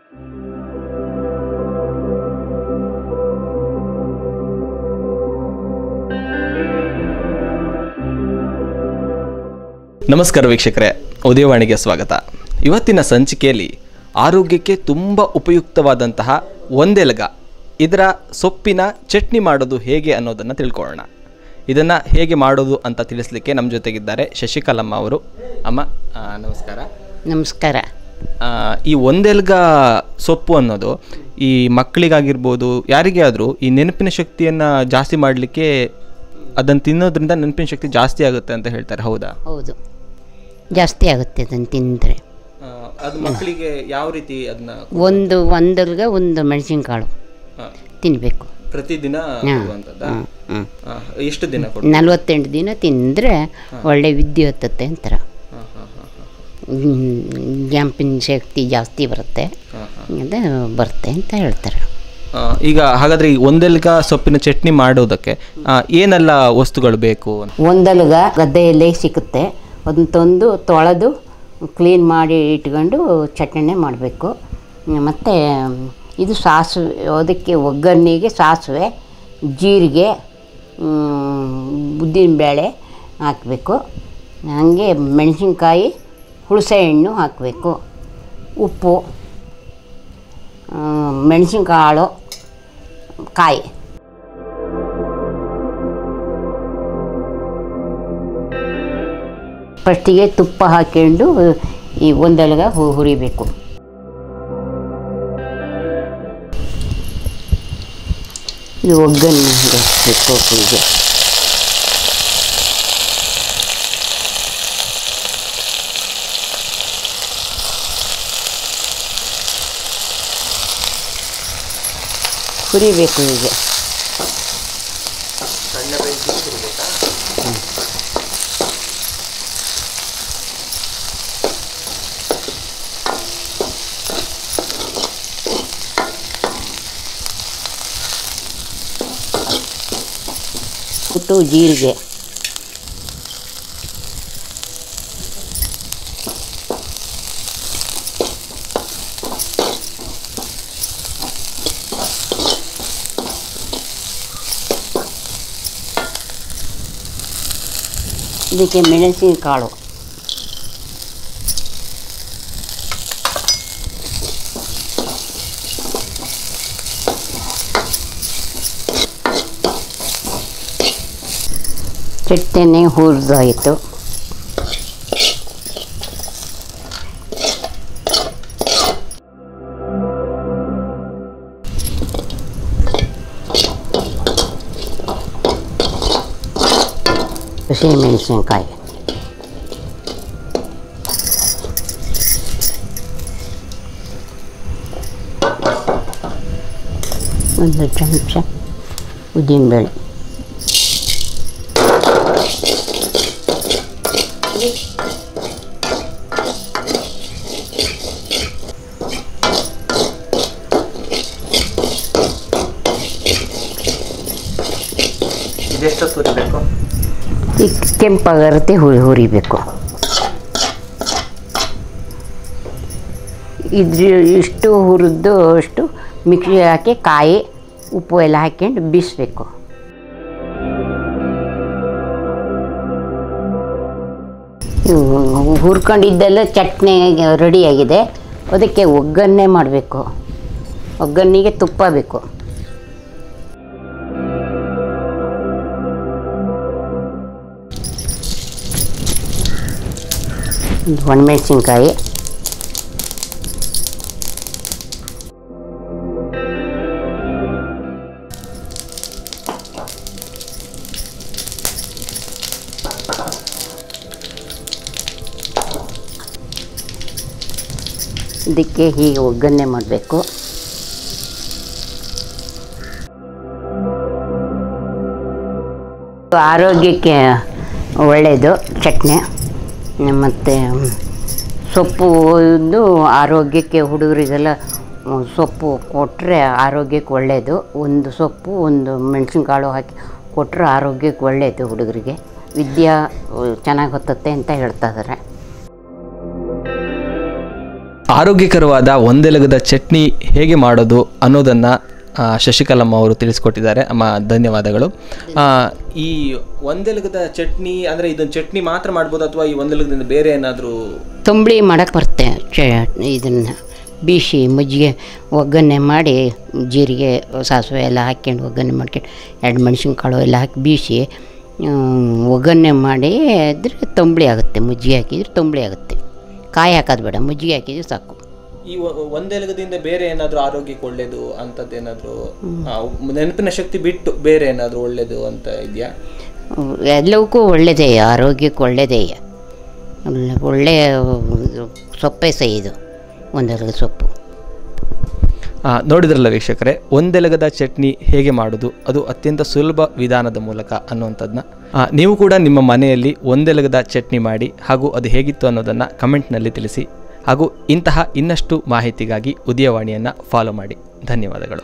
ನಮಸ್ಕಾರ ವೀಕ್ಷಕರೇ, ಉದಯವಾಣಿಗೆ ಸ್ವಾಗತ. ಇವತ್ತಿನ ಸಂಚಿಕೆಯಲ್ಲಿ ಆರೋಗ್ಯಕ್ಕೆ ತುಂಬ ಉಪಯುಕ್ತವಾದಂತಹ ಒಂದೆಲಗ ಇದರ ಸೊಪ್ಪಿನ ಚಟ್ನಿ ಮಾಡೋದು ಹೇಗೆ ಅನ್ನೋದನ್ನು ತಿಳ್ಕೊಳ್ಳೋಣ. ಇದನ್ನು ಹೇಗೆ ಮಾಡೋದು ಅಂತ ತಿಳಿಸ್ಲಿಕ್ಕೆ ನಮ್ಮ ಜೊತೆಗಿದ್ದಾರೆ ಶಶಿಕಲಮ್ಮ ಅವರು. ಅಮ್ಮ ನಮಸ್ಕಾರ. ನಮಸ್ಕಾರ. ಈ ಒಂದೆಲಗ ಸೊಪ್ಪು ಅನ್ನೋದು ಈ ಮಕ್ಕಳಿಗಾಗಿರ್ಬೋದು ಯಾರಿಗೇ ಆದರೂ ಈ ನೆನಪಿನ ಶಕ್ತಿಯನ್ನು ಜಾಸ್ತಿ ಮಾಡಲಿಕ್ಕೆ ಅದನ್ನು ತಿನ್ನೋದ್ರಿಂದ ನೆನಪಿನ ಶಕ್ತಿ ಜಾಸ್ತಿ ಆಗುತ್ತೆ ಅಂತ ಹೇಳ್ತಾರೆ, ಹೌದಾ? ಹೌದು, ಜಾಸ್ತಿ ಆಗುತ್ತೆ ಅದನ್ನು ತಿಂದರೆ. ಅದು ಮಕ್ಕಳಿಗೆ ಯಾವ ರೀತಿ ಅದನ್ನ ಒಂದಲ್ಗ ಒಂದು ಮೆಣಸಿನಕಾಳು ತಿನ್ನಬೇಕು ಪ್ರತಿದಿನ? ಎಷ್ಟು ದಿನ? 48 ದಿನ ತಿಂದರೆ ಒಳ್ಳೆ ವಿದ್ಯೆ ಹತ್ತತ್ತೆ ಅಂತಾರೆ. ಜ್ಞಾಪನ ಶಕ್ತಿ ಜಾಸ್ತಿ ಬರುತ್ತೆ ಅಂತ ಹೇಳ್ತಾರೆ. ಈಗ ಹಾಗಾದ್ರೆ ಈ ಒಂದೆಲಗ ಸೊಪ್ಪಿನ ಚಟ್ನಿ ಮಾಡೋದಕ್ಕೆ ಏನೆಲ್ಲ ವಸ್ತುಗಳು ಬೇಕು? ಒಂದಲ್ಗ ಗದ್ದೆಯಲ್ಲೇ ಸಿಗುತ್ತೆ, ಅದನ್ನ ತಂದು ತೊಳೆದು ಕ್ಲೀನ್ ಮಾಡಿ ಇಟ್ಕೊಂಡು ಚಟ್ನಿ ಮಾಡಬೇಕು. ಮತ್ತು ಇದು ಸಾಸಿವೆ, ಅದಕ್ಕೆ ಒಗ್ಗರಣೆಗೆ ಸಾಸಿವೆ, ಜೀರಿಗೆ, ಉದ್ದಿನಬೇಳೆ ಹಾಕಬೇಕು. ಹಾಗೆ ಮೆಣಸಿನ್ಕಾಯಿ, ಹುಣಸೆ ಹಣ್ಣು ಹಾಕಬೇಕು, ಉಪ್ಪು, ಮೆಣಸಿನಕಾಳು, ಕಾಯಿ. ಫಸ್ಟಿಗೆ ತುಪ್ಪ ಹಾಕ್ಕೊಂಡು ಈ ಒಂದೆಲಗ ಹುರಿಬೇಕು. ಇದು ಒಗ್ಗರಣೆ ಹಾಕಬೇಕು. ಹೀಗೆ ಹುರಿಬೇಕು. ಹೀಗೆ ಉಪ್ಪು, ಜೀರಿಗೆ, ಇದಕ್ಕೆ ಮೆಣಸಿನಕಾಳು, ಚಟ್ನಿ ಹುರಿದಾಯಿತು. ಹಸಿಮೆಣಸಿನಕಾಯಿ, ಒಂದು ಚಮಚ ಉದ್ದಿನಬೇಳೆ, ಇದೆಷ್ಟು ಹುರಿಬೇಕು? ಈ ಕೆಂಪಾಗರುತ್ತೆ ಹುರಿಬೇಕು. ಇಷ್ಟು ಹುರಿದು ಅಷ್ಟು ಮಿಕ್ಸಿ ಹಾಕಿ ಕಾಯಿ ಉಪ್ಪು ಎಲ್ಲ ಹಾಕ್ಕೊಂಡು ಬೀಸಬೇಕು. ಹುರ್ಕೊಂಡಿದ್ದೆಲ್ಲ ಚಟ್ನಿ ರೆಡಿಯಾಗಿದೆ. ಅದಕ್ಕೆ ಒಗ್ಗರಣೆ ಮಾಡಬೇಕು. ಒಗ್ಗರಣೆಗೆ ತುಪ್ಪ ಬೇಕು. ಒಣಮೆಣಸಿನ್ಕಾಯಿ, ಇದಕ್ಕೆ ಹೀಗೆ ಒಗ್ಗರಣೆ ಮಾಡಬೇಕು. ಆರೋಗ್ಯಕ್ಕೆ ಒಳ್ಳೆಯದು ಚಟ್ನಿ. ಮತ್ತು ಸೊಪ್ಪು ಆರೋಗ್ಯಕ್ಕೆ, ಹುಡುಗರಿಗೆಲ್ಲ ಸೊಪ್ಪು ಕೊಟ್ಟರೆ ಆರೋಗ್ಯಕ್ಕೆ ಒಳ್ಳೆಯದು. ಒಂದು ಸೊಪ್ಪು, ಒಂದು ಮೆಣಸಿನಕಾಳು ಹಾಕಿ ಕೊಟ್ಟರೆ ಆರೋಗ್ಯಕ್ಕೆ ಒಳ್ಳೆಯದು. ಹುಡುಗರಿಗೆ ವಿದ್ಯೆ ಚೆನ್ನಾಗಿ ಹತ್ತುತ್ತೆ ಅಂತ ಹೇಳ್ತಾ ಇದ್ದಾರೆ. ಆರೋಗ್ಯಕರವಾದ ಒಂದೆಲಗದ ಚಟ್ನಿ ಹೇಗೆ ಮಾಡೋದು ಅನ್ನೋದನ್ನು ಶಶಿಕಲಮ್ಮ ಅವರು ತಿಳಿಸ್ಕೊಟ್ಟಿದ್ದಾರೆ. ಅಮ್ಮ ಧನ್ಯವಾದಗಳು. ಈ ಒಂದೆಲಗದ ಚಟ್ನಿ ಅಂದರೆ ಇದನ್ನು ಚಟ್ನಿ ಮಾತ್ರ ಮಾಡ್ಬೋದು ಅಥವಾ ಈ ಒಂದೆಲಗದಿಂದ ಬೇರೆ ಏನಾದರೂ ತಂಬಳಿ ಮಾಡೋಕ್ಕೆ ಬರುತ್ತೆ. ಇದನ್ನು ಬೀಸಿ ಮಜ್ಜಿಗೆ ಒಗ್ಗರಣೆ ಮಾಡಿ ಜೀರಿಗೆ ಸಾಸಿವೆ ಎಲ್ಲ ಹಾಕ್ಕೊಂಡು ಒಗ್ಗರಣೆ ಮಾಡ್ಕೊಂಡು 2 ಮೆಣಸಿನ್ಕಾಳು ಎಲ್ಲ ಹಾಕಿ ಬೀಸಿ ಒಗ್ಗರಣೆ ಮಾಡಿ ಇದ್ರೆ ತಂಬಳಿ ಆಗುತ್ತೆ. ಮಜ್ಜಿಗೆ ಹಾಕಿದ್ರೆ ತಂಬಳಿ ಆಗುತ್ತೆ. ಕಾಯಿ ಹಾಕೋದು ಬೇಡ, ಮಜ್ಜಿಗೆ ಹಾಕಿದ್ರೆ ಸಾಕು. ಈ ಒಂದೆಲಗದಿಂದ ಬೇರೆ ಏನಾದರೂ ಆರೋಗ್ಯಕ್ಕೆ ಒಳ್ಳೇದು ಅಂಥದ್ದು ಏನಾದರೂ ನೆನಪಿನ ಶಕ್ತಿ ಬಿಟ್ಟು ಬೇರೆ ಏನಾದರೂ ಒಳ್ಳೇದು ಅಂತ ಇದೆಯಾ? ಎಲ್ಲವಕ್ಕೂ ಒಳ್ಳೆಯದೇ, ಆರೋಗ್ಯಕ್ಕೆ ಒಳ್ಳೆಯದೇ. ಒಳ್ಳೆಯ ಸೊಪ್ಪೇ ಸಹ ಇದು ಒಂದೆಲಗ ಸೊಪ್ಪು. ನೋಡಿದ್ರಲ್ಲ ವೀಕ್ಷಕರೇ, ಒಂದೆಲಗದ ಚಟ್ನಿ ಹೇಗೆ ಮಾಡೋದು, ಅದು ಅತ್ಯಂತ ಸುಲಭ ವಿಧಾನದ ಮೂಲಕ ಅನ್ನುವಂಥದ್ದನ್ನ ನೀವು ಕೂಡ ನಿಮ್ಮ ಮನೆಯಲ್ಲಿ ಒಂದೆಲಗದ ಚಟ್ನಿ ಮಾಡಿ ಹಾಗೂ ಅದು ಹೇಗಿತ್ತು ಅನ್ನೋದನ್ನು ಕಮೆಂಟ್ನಲ್ಲಿ ತಿಳಿಸಿ. ಹಾಗೂ ಇಂತಹ ಇನ್ನಷ್ಟು ಮಾಹಿತಿಗಾಗಿ ಉದಯವಾಣಿಯನ್ನು ಫಾಲೋ ಮಾಡಿ. ಧನ್ಯವಾದಗಳು.